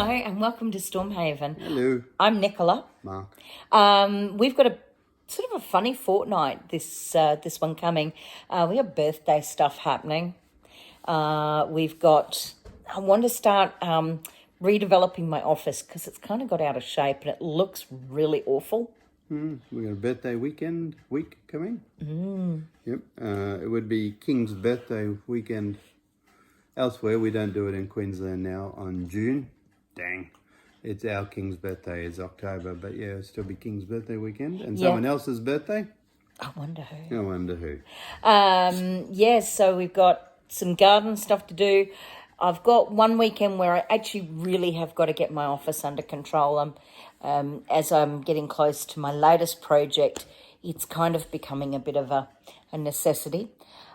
Hello and welcome to Stormhaven. Hello. I'm Nicola. Mark. We've got a sort of a funny fortnight this one coming. We have birthday stuff happening. I want to start redeveloping my office because it's kind of got out of shape and it looks really awful. We got a birthday week coming. Yep. It would be King's birthday weekend elsewhere. We don't do it in Queensland now on June. Dang. It's our King's birthday is October, but yeah, it'll still be King's birthday weekend. And someone else's birthday? I wonder who. I wonder who. So we've got some garden stuff to do. I've got one weekend where I actually really have got to get my office under control. As I'm getting close to my latest project, it's kind of becoming a bit of a necessity.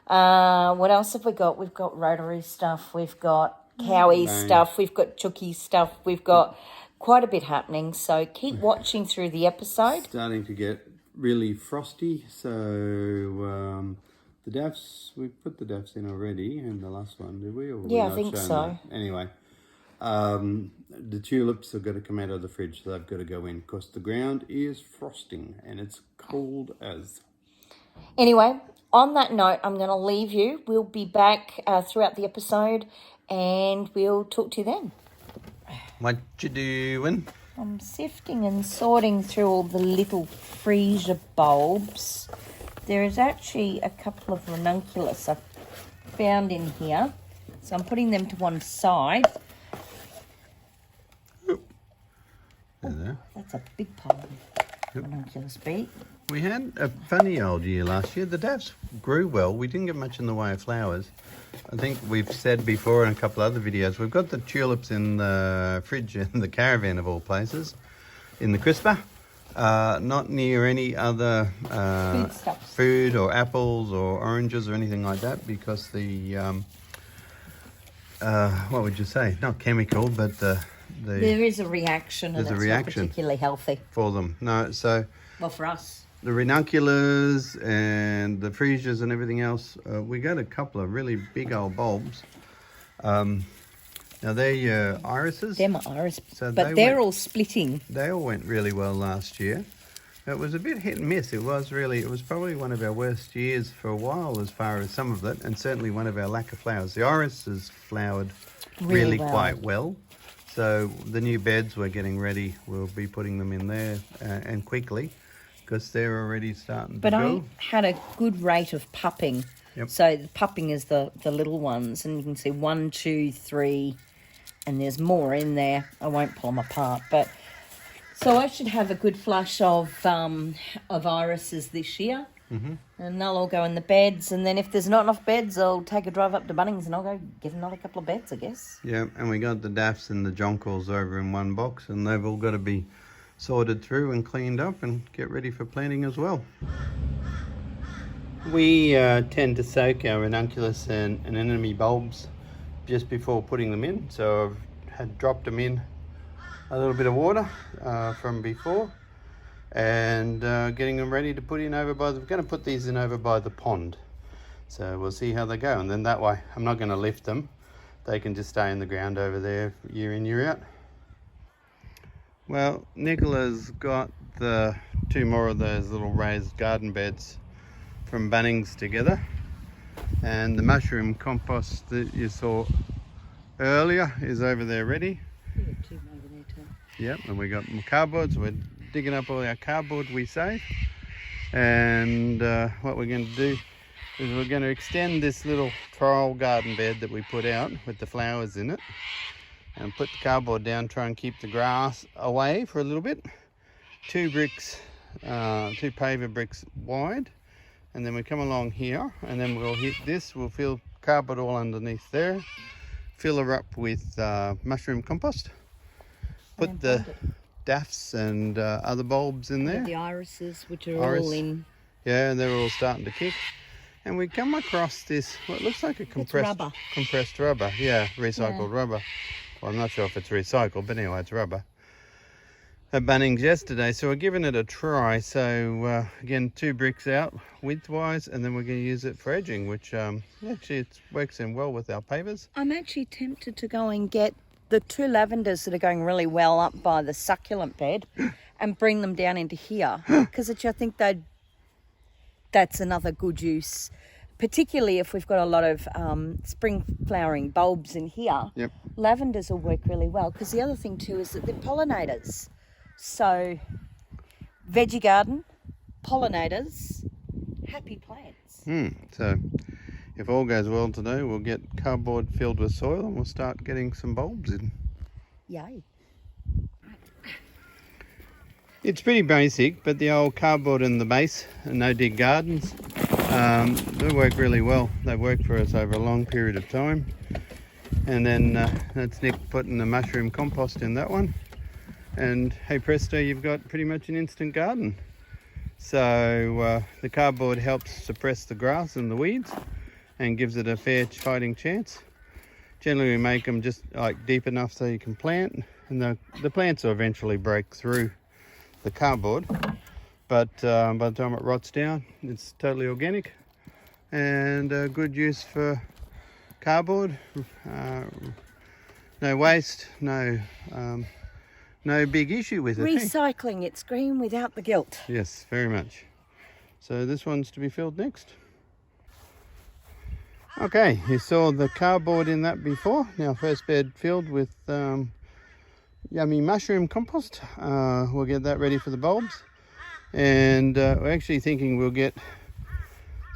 What else have we got? We've got rotary stuff. We've got cowie stuff. We've got chooky stuff. We've got quite a bit happening. So keep watching through the episode. Starting to get really frosty. So the daffs, we put the daffs in already in the last one, did we? Or yeah, I think so. That? Anyway, the tulips have got to come out of the fridge. So they've got to go in because the ground is frosting and it's cold as. Anyway, on that note, I'm going to leave you. We'll be back throughout the episode and we'll talk to you then. What you doing? I'm sifting and sorting through all the little freesia bulbs. There is actually a couple of ranunculus I've found in here. So I'm putting them to one side. There. That's a big pile of ranunculus beet. We had a funny old year last year. The daffs grew well. We didn't get much in the way of flowers. I think we've said before in a couple of other videos, we've got the tulips in the fridge in the caravan of all places, in the crisper. Not near any other food or apples or oranges or anything like that because the, what would you say? Not chemical, but there is a reaction and it's not particularly healthy. For them. No, so... Well, for us. The ranunculus and the freesias and everything else, we got a couple of really big old bulbs. Now they're irises. They're my iris, so but they're all splitting. They all went really well last year. It was a bit hit and miss. It was probably one of our worst years for a while as far as some of it, and certainly one of our lack of flowers. The irises flowered really quite well. So the new beds we're getting ready, we'll be putting them in there and quickly. Because they're already starting to go. But I had a good rate of pupping. Yep. So the pupping is the little ones. And you can see 1, 2, 3. And there's more in there. I won't pull them apart. But so I should have a good flush of irises this year. Mm-hmm. And they'll all go in the beds. And then if there's not enough beds, I'll take a drive up to Bunnings and I'll go get another couple of beds, I guess. Yeah, and we got the daffs and the jonquils over in one box. And they've all got to be sorted through and cleaned up and get ready for planting as well. We tend to soak our ranunculus and anemone bulbs just before putting them in. So I've had dropped them in a little bit of water from before and getting them ready to put in over by the, we're going to put these in over by the pond. So we'll see how they go. And then that way, I'm not going to lift them. They can just stay in the ground over there year in, year out. Well, Nicola's got the 2 more of those little raised garden beds from Bunnings together. And the mushroom compost that you saw earlier is over there ready. Yeah, 2 over there too. Yep, and we got some cardboards. We're digging up all our cardboard we save. And what we're going to do is we're going to extend this little trial garden bed that we put out with the flowers in it. And put the cardboard down, try and keep the grass away for a little bit. 2 bricks, 2 paver bricks wide. And then we come along here and then we'll hit this. We'll fill cardboard all underneath there. Fill her up with mushroom compost. Put the daffs and other bulbs in there. The irises, which are all in. Yeah, and they're all starting to kick. And we come across this, what looks like a compressed rubber. Yeah, recycled rubber. Well, I'm not sure if it's recycled, but anyway, it's rubber. At Bunnings yesterday, so we're giving it a try. So again, 2 bricks out widthwise, and then we're going to use it for edging, which actually it works in well with our pavers. I'm actually tempted to go and get the 2 lavenders that are going really well up by the succulent bed and bring them down into here, because I think that's another good use, particularly if we've got a lot of spring flowering bulbs in here. Yep. Lavenders will work really well, because the other thing too is that they're pollinators. So veggie garden, pollinators, happy plants. So if all goes well today, we'll get cardboard filled with soil and we'll start getting some bulbs in. Yay. It's pretty basic, but the old cardboard in the base and no dig gardens, they work really well. They've worked for us over a long period of time. And then that's Nick putting the mushroom compost in that one. And hey presto, you've got pretty much an instant garden. So the cardboard helps suppress the grass and the weeds and gives it a fair fighting chance. Generally we make them just like deep enough so you can plant, and the plants will eventually break through the cardboard, but by the time it rots down, it's totally organic and good use for cardboard. No waste, no big issue with it. Recycling, it's green without the guilt. Yes, very much. So this one's to be filled next. Okay, you saw the cardboard in that before. Now first bed filled with yummy mushroom compost. We'll get that ready for the bulbs, and we're actually thinking we'll get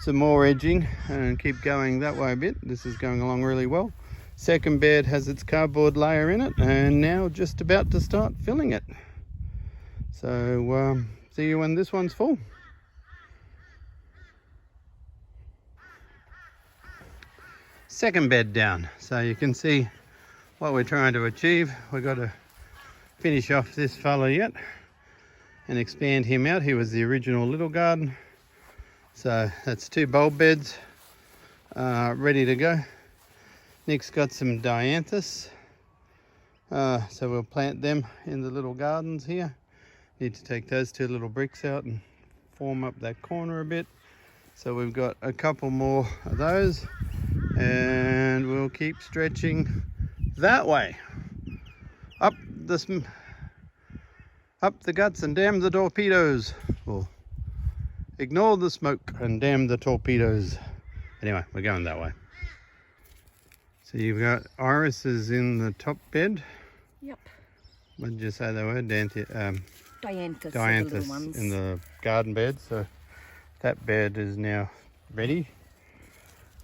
some more edging and keep going that way a bit. This is going along really well. Second bed has its cardboard layer in it, and now just about to start filling it. So see you when this one's full. Second bed down, so you can see what we're trying to achieve. We've got to finish off this fella yet and expand him out. He was the original little garden. So that's 2 bulb beds ready to go. Nick's got some dianthus, so we'll plant them in the little gardens here. Need to take those 2 little bricks out and form up that corner a bit. So we've got a couple more of those, and we'll keep stretching that way. Up the guts and damn the torpedoes. Or ignore the smoke and damn the torpedoes. Anyway, we're going that way. So you've got irises in the top bed. Yep. What did you say they were? Dianthus, Dianthus in the garden bed. So that bed is now ready.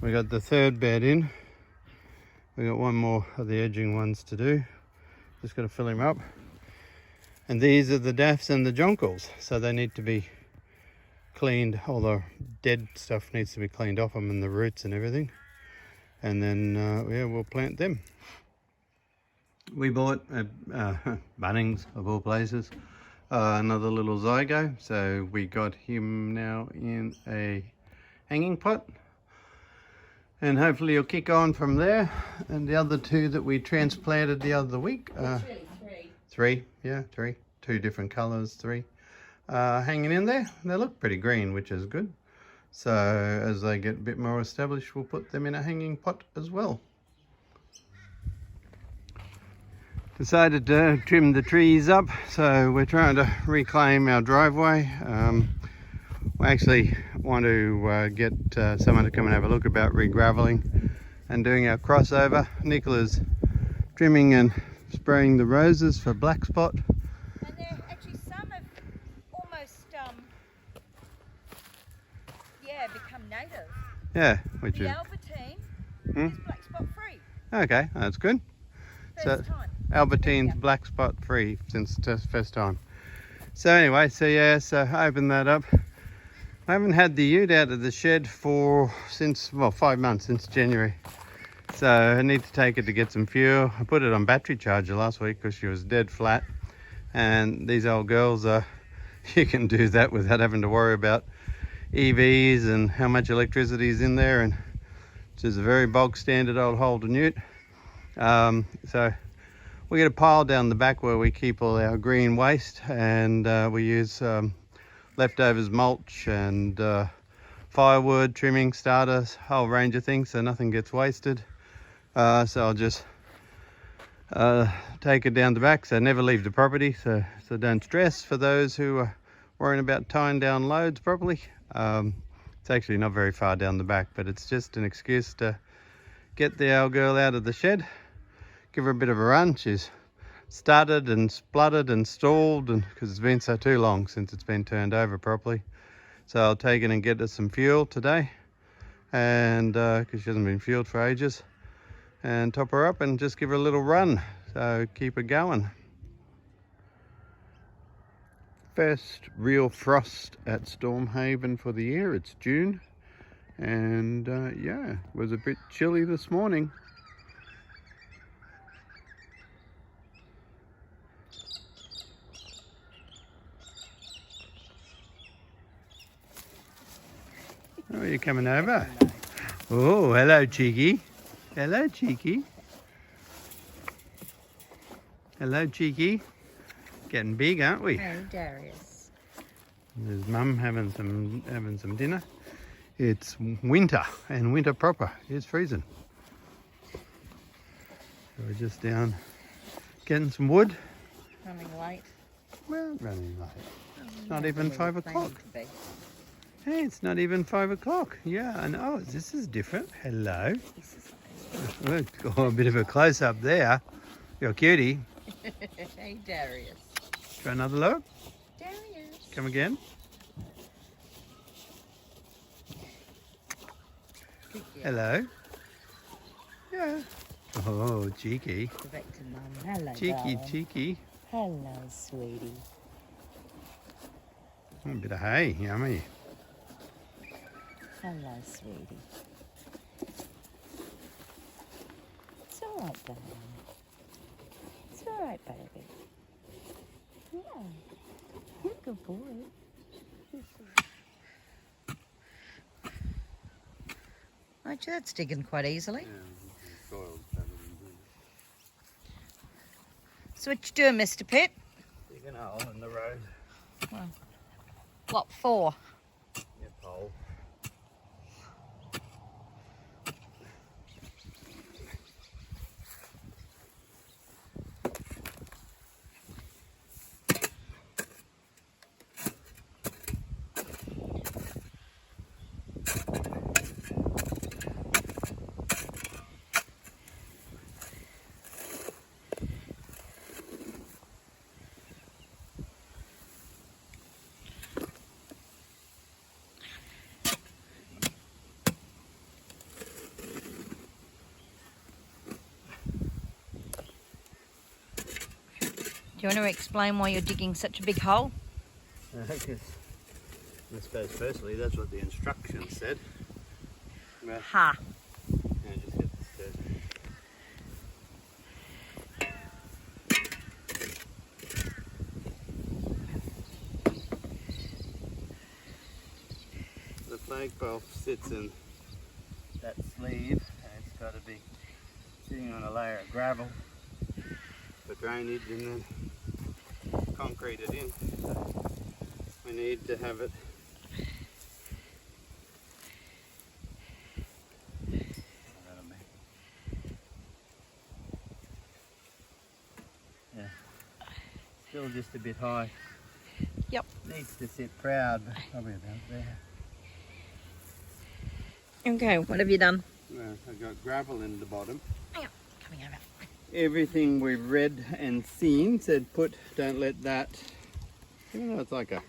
We got the third bed in. We got one more of the edging ones to do. Just got to fill him up. And these are the daffs and the jonquils, so they need to be cleaned. All the dead stuff needs to be cleaned off them, and the roots and everything. And then yeah, we'll plant them. We bought Bunnings of all places another little Zygo, so we got him now in a hanging pot, and hopefully he'll kick on from there. And the other 2 that we transplanted the other week, three, 2 different colors, 3 hanging in there. They look pretty green, which is good. So as they get a bit more established, we'll put them in a hanging pot as well. Decided to trim the trees up, so we're trying to reclaim our driveway. We actually want to get someone to come and have a look about re-graveling and doing our crossover. Nicola's trimming and spraying the roses for black spot. And there actually some have almost become native. Yeah, which the is Albertine is black spot free. Okay, that's good. First time. Albertine's black spot free since the first time. So anyway, so I opened that up. I haven't had the ute out of the shed since 5 months, since January. So I need to take it to get some fuel. I put it on battery charger last week because she was dead flat. And these old girls, you can do that without having to worry about EVs and how much electricity is in there. And it's just a very bog standard old Holden ute. So we get a pile down the back where we keep all our green waste, and we use leftovers mulch and firewood, trimming, starters, whole range of things, so nothing gets wasted. So I'll just take it down the back, so never leave the property, so don't stress. For those who are worrying about tying down loads properly, it's actually not very far down the back, but it's just an excuse to get the old girl out of the shed, give her a bit of a run. She's started and spluttered and stalled, and because it's been too long since it's been turned over properly. So I'll take it and get her some fuel today, and because she hasn't been fueled for ages, and top her up and just give her a little run, so keep her going. First real frost at Stormhaven for the year. It's June, and yeah, it was a bit chilly this morning. Oh, you're coming over? Oh, hello, Cheeky. Hello, Cheeky. Hello, Cheeky. Getting big, aren't we? Hey, Darius. There's Mum having some dinner. It's winter, and winter proper. It's freezing. So we're just down getting some wood. Running late. Well, running late. It's not even 5 o'clock. Hey, Hey, it's not even 5 o'clock. Yeah, I know. This is different. Hello. Oh, a bit of a close-up there. You're a cutie. Hey, Darius. Try another look. Darius. Come again. Hello. Yeah. Oh, cheeky. Go back to Mum. Hello, Cheeky, darling. cheeky. Hello, sweetie. Oh, a bit of hay. Yummy. Hello, sweetie. It's all right, darling. It's all right, baby. Yeah. You're a good boy. Aren't you? That's digging quite easily. So what you doing, Mr. Pitt? Digging a hole in the road. Well, what for? Yeah, pole. Do you want to explain why you're digging such a big hole? I suppose firstly that's what the instructions said. But Ha. yeah, just get this The flagpole sits in that sleeve, and it's got to be sitting on a layer of gravel for drainage, and then concrete it in. So we need to have it still just a bit high. Yep. Needs to sit proud, but probably about there. Okay, what have you done? Well, I've got gravel in the bottom. Yep, coming over. Everything we've read and seen said don't let that, even though it's like a, I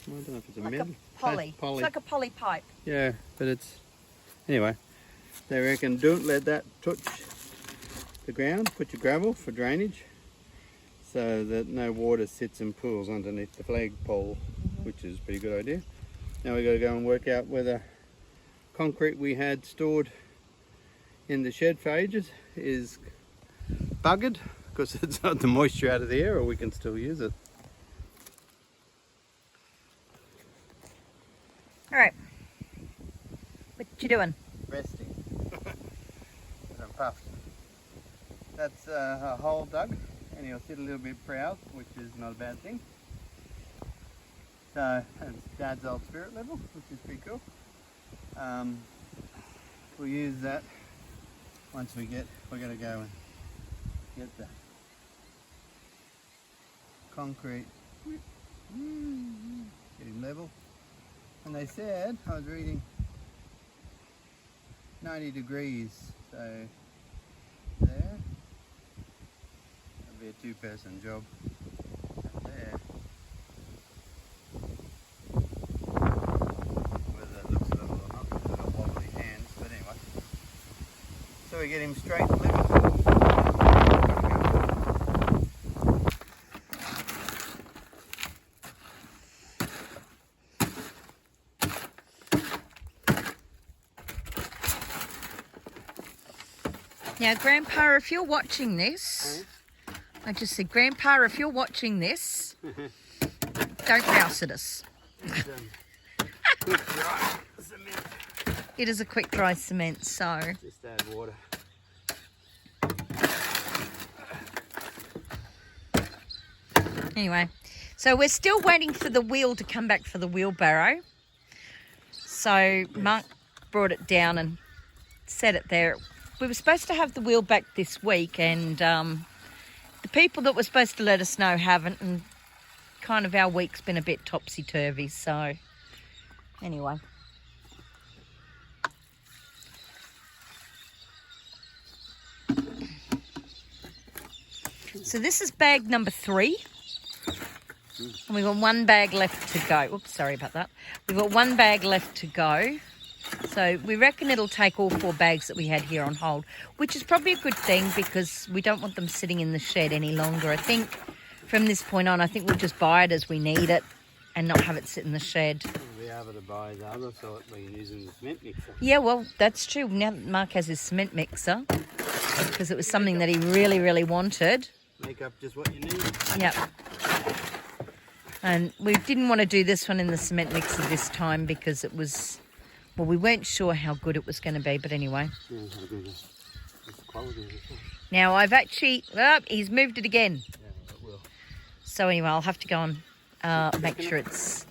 don't know if it's a Like metal. a poly. Poly. It's like a poly pipe. Yeah, but it's, anyway, they reckon don't let that touch the ground. Put your gravel for drainage so that no water sits in pools underneath the flagpole, which is a pretty good idea. Now we've got to go and work out whether concrete we had stored in the shed for ages is buggered because it's not the moisture out of the air, or we can still use it. All right. What you doing? Resting. I'm puffed. That's a hole dug, and he'll sit a little bit proud, which is not a bad thing. So that's Dad's old spirit level, which is pretty cool. We'll use that once we're going to go and get the concrete, getting level. And they said, I was reading, 90 degrees, so there, that'll be a two-person job. And there, whether that looks level or not, I've got wobbly hands, but anyway. So we get him straight and level. Now, Grandpa, if you're watching this, I just said, Grandpa, if you're watching this, don't rouse at us. Quick dry cement. It is a quick dry cement, so. Just add water. Anyway, so we're still waiting for the wheel to come back for the wheelbarrow. So Mark brought it down and set it there. We were supposed to have the wheel back this week, and the people that were supposed to let us know haven't, and kind of our week's been a bit topsy-turvy, so anyway. So this is bag number 3. And we've got one bag left to go. Oops, sorry about that. We've got one bag left to go. So we reckon it'll take all 4 bags that we had here on hold, which is probably a good thing because we don't want them sitting in the shed any longer. I think from this point on, I think we'll just buy it as we need it and not have it sit in the shed. We'll be able to buy the other sort we can use in the cement mixer. Yeah, well, that's true. Now that Mark has his cement mixer, because it was something that he really, really wanted. Make up just what you need. Yep. And we didn't want to do this one in the cement mixer this time because it was, well, we weren't sure how good it was going to be, but anyway. Yeah, how good is the quality of it. Now I've actually, he's moved it again. Yeah, it will. So anyway, I'll have to go and make sure it's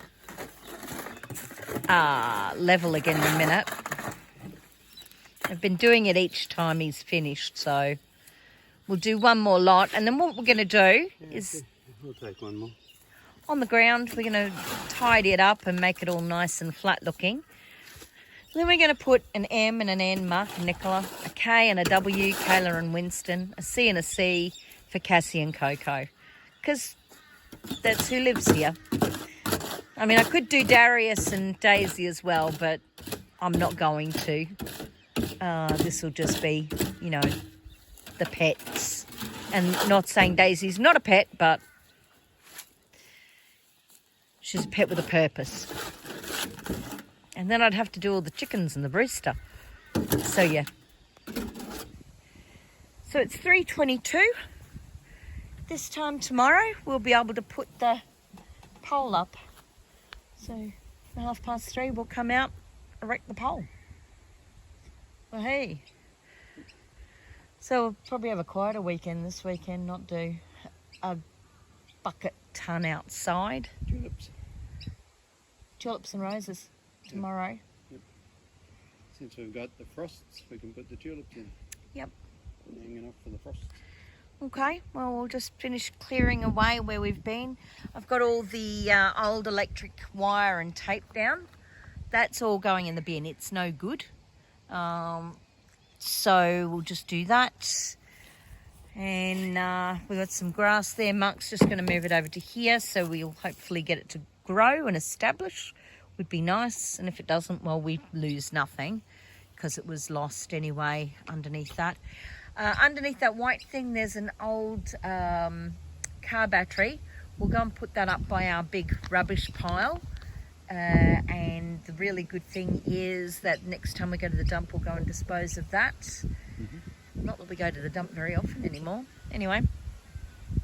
level again in a minute. I've been doing it each time he's finished, so we'll do one more lot. And then what we're going to do is... We'll take one more. On the ground, we're going to tidy it up and make it all nice and flat looking. Then we're going to put an M and an N, Mark and Nicola, a K and a W, Kayla and Winston, a C and a C for Cassie and Coco, because that's who lives here. I mean, I could do Darius and Daisy as well, but I'm not going to. This will just be, you know, the pets. And not saying Daisy's not a pet, but she's a pet with a purpose. And then I'd have to do all the chickens and the rooster. So, yeah. So it's 3:22. This time tomorrow, we'll be able to put the pole up. So, at 3:30, we'll come out, erect the pole. Well, hey. So, we'll probably have a quieter weekend this weekend, not do a bucket ton outside. Tulips. Tulips and roses tomorrow. Yep. Since we've got the frosts, we can put the tulips in. Yep. And hanging off for the frosts. Okay, well, we'll just finish clearing away where we've been. I've got all the old electric wire and tape down. That's all going in the bin. It's no good. So we'll just do that. And we've got some grass there. Mark's just going to move it over to here, so we'll hopefully get it to grow and establish. Would be nice. And if it doesn't, well, we lose nothing because it was lost anyway underneath that. Underneath that white thing, there's an old car battery. We'll go and put that up by our big rubbish pile. And the really good thing is that next time we go to the dump, we'll go and dispose of that. Mm-hmm. Not that we go to the dump very often anymore. Anyway,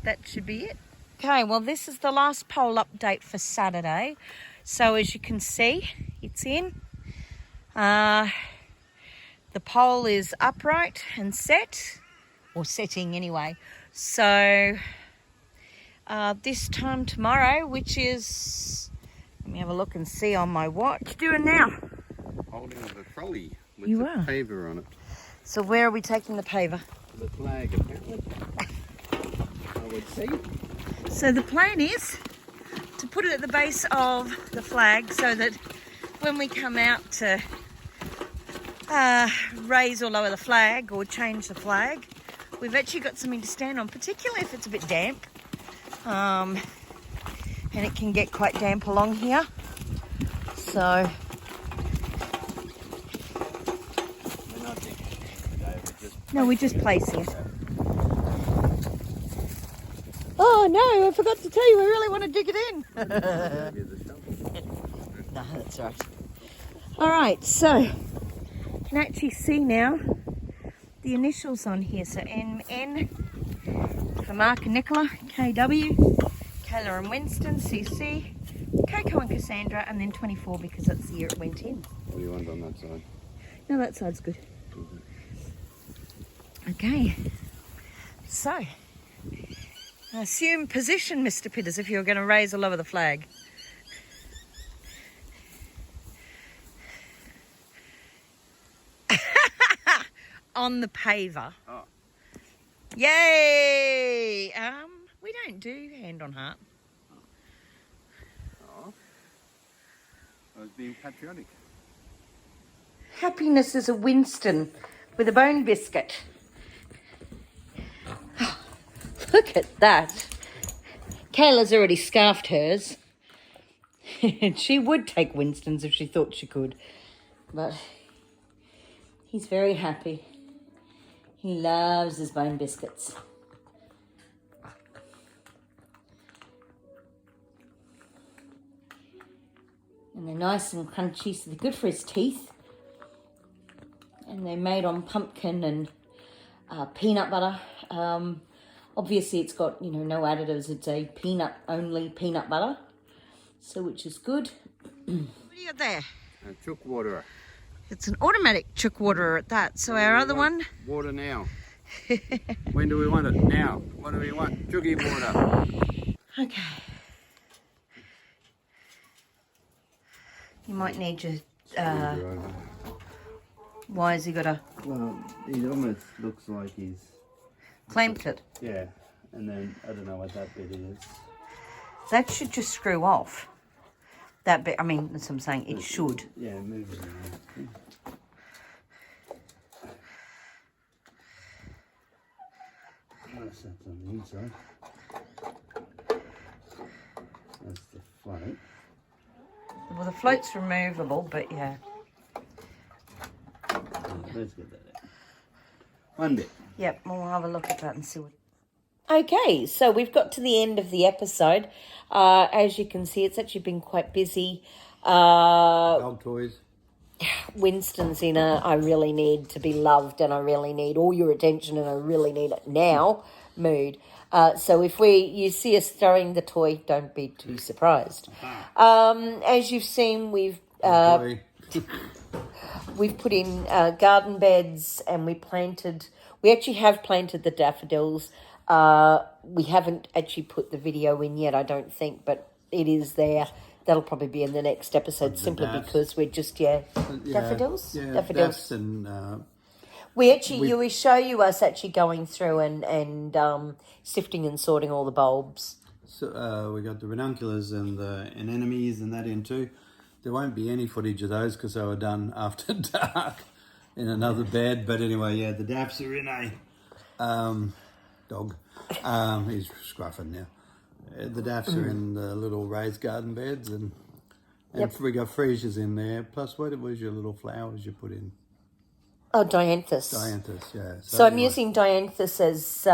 that should be it. Okay, well, this is the last pole update for Saturday. So as you can see, it's in. The pole is upright and set, or setting anyway. So this time tomorrow, which is, let me have a look and see on my watch. What are you doing now? Holding the trolley with You the are. paver on it. So where are we taking the paver? the flag, apparently. I would see. So the plan is to put it at the base of the flag so that when we come out to raise or lower the flag or change the flag, we've actually got something to stand on, particularly if it's a bit damp. And it can get quite damp along here. So We're not digging it today, we're just placing it. Oh no, I forgot to tell you, I really want to dig it in. No, that's right. All right, so you can actually see now the initials on here. So MN for Mark and Nicola, KW, Kayla and Winston, CC, Coco and Cassandra, and then 24 because that's the year it went in. What do you want on that side? No, that side's good. Okay, so assume position, Mr. Pitters, if you're going to raise or lower the flag. On the paver. Oh. Yay! We don't do hand on heart. Oh. I was being patriotic. Happiness is a Winston with a bone biscuit. Look at that. Kayla's already scarfed hers. And she would take Winston's if she thought she could. But he's very happy. He loves his bone biscuits. And they're nice and crunchy, so they're good for his teeth. And they're made on pumpkin and peanut butter. Obviously, it's got, no additives. It's a peanut-only peanut butter, so which is good. What do you got there? A chook waterer. It's an automatic chook waterer at that. So our other one... Water now. When do we want it? Now. What do we want? Chooky water. Okay. You might need your... why has he got a... Well, he almost looks like he's... clamped it. Yeah, and then I don't know what that bit is. That should just screw off. That bit, I mean, that's what I'm saying, it should. Yeah, move it around. That's on the inside. That's the float. Well, the float's removable, but yeah. Let's get that out. One bit. Yep, we'll have a look at that and see what... Okay, so we've got to the end of the episode. As you can see, it's actually been quite busy. Dog toys. Winston's in a I really need to be loved and I really need all your attention and I really need it now mood. So if you see us throwing the toy, don't be too surprised. As you've seen, we've put in garden beds and we actually have planted the daffodils. We haven't actually put the video in yet, I don't think, but it is there. That'll probably be in the next episode simply because we're just, daffodils? Yeah, daffodils. And, we show you us actually going through and sifting and sorting all the bulbs. So we got the ranunculus and the anemones and that in too. There won't be any footage of those because they were done after dark in another bed. But anyway, yeah, the daffs are in a dog. He's scruffing now. The daffs are in the little raised garden beds and we got freesias in there. Plus, what was your little flowers you put in? Oh, dianthus. Dianthus, yeah. So I'm using dianthus as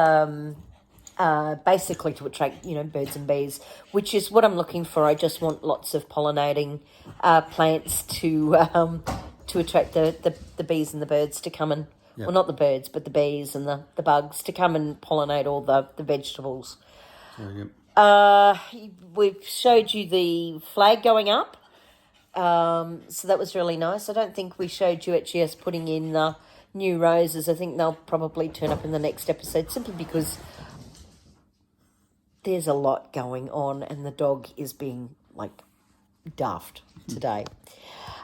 basically to attract, birds and bees, which is what I'm looking for. I just want lots of pollinating plants to attract the bees and the birds to come and, well, not the birds, but the bees and the bugs to come and pollinate all the vegetables. We've showed you the flag going up. So that was really nice. I don't think we showed you actually us putting in the new roses. I think they'll probably turn up in the next episode simply because there's a lot going on and the dog is being daft today.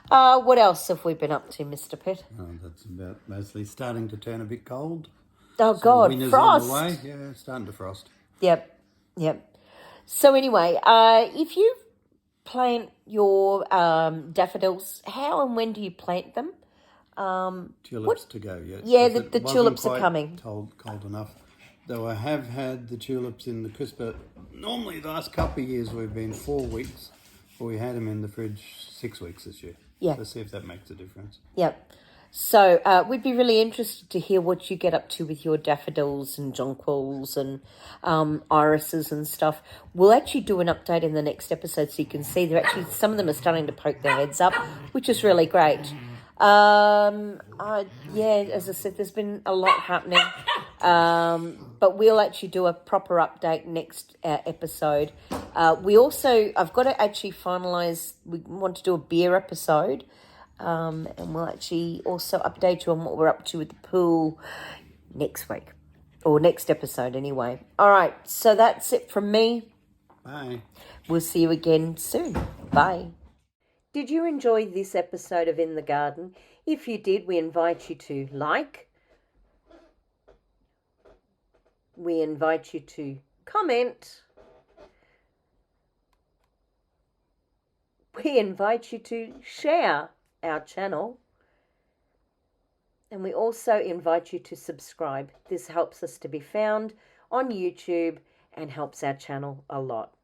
What else have we been up to, Mr. Pitt? Oh, that's about mostly starting to turn a bit cold. Oh, So God, winter's frost. on the way. Yeah, it's starting to frost. Yep, yep. So anyway, if you plant your daffodils, how and when do you plant them? Tulips to go yet. Yeah, 'cause the it wasn't tulips are quite coming. cold enough. Though I have had the tulips in the crisper. Normally the last couple of years we've been 4 weeks, but we had them in the fridge 6 weeks this year. Yeah. Let's see if that makes a difference. Yep. So we'd be really interested to hear what you get up to with your daffodils and jonquils and irises and stuff. We'll actually do an update in the next episode so you can see some of them are starting to poke their heads up, which is really great. Yeah, as I said, there's been a lot happening. But we'll actually do a proper update next episode. I've got to actually finalise, we want to do a beer episode. And we'll actually also update you on what we're up to with the pool next week. Or next episode anyway. All right, so that's it from me. Bye. We'll see you again soon. Bye. Did you enjoy this episode of In the Garden? If you did, we invite you to like. We invite you to comment. We invite you to share our channel. And we also invite you to subscribe. This helps us to be found on YouTube and helps our channel a lot.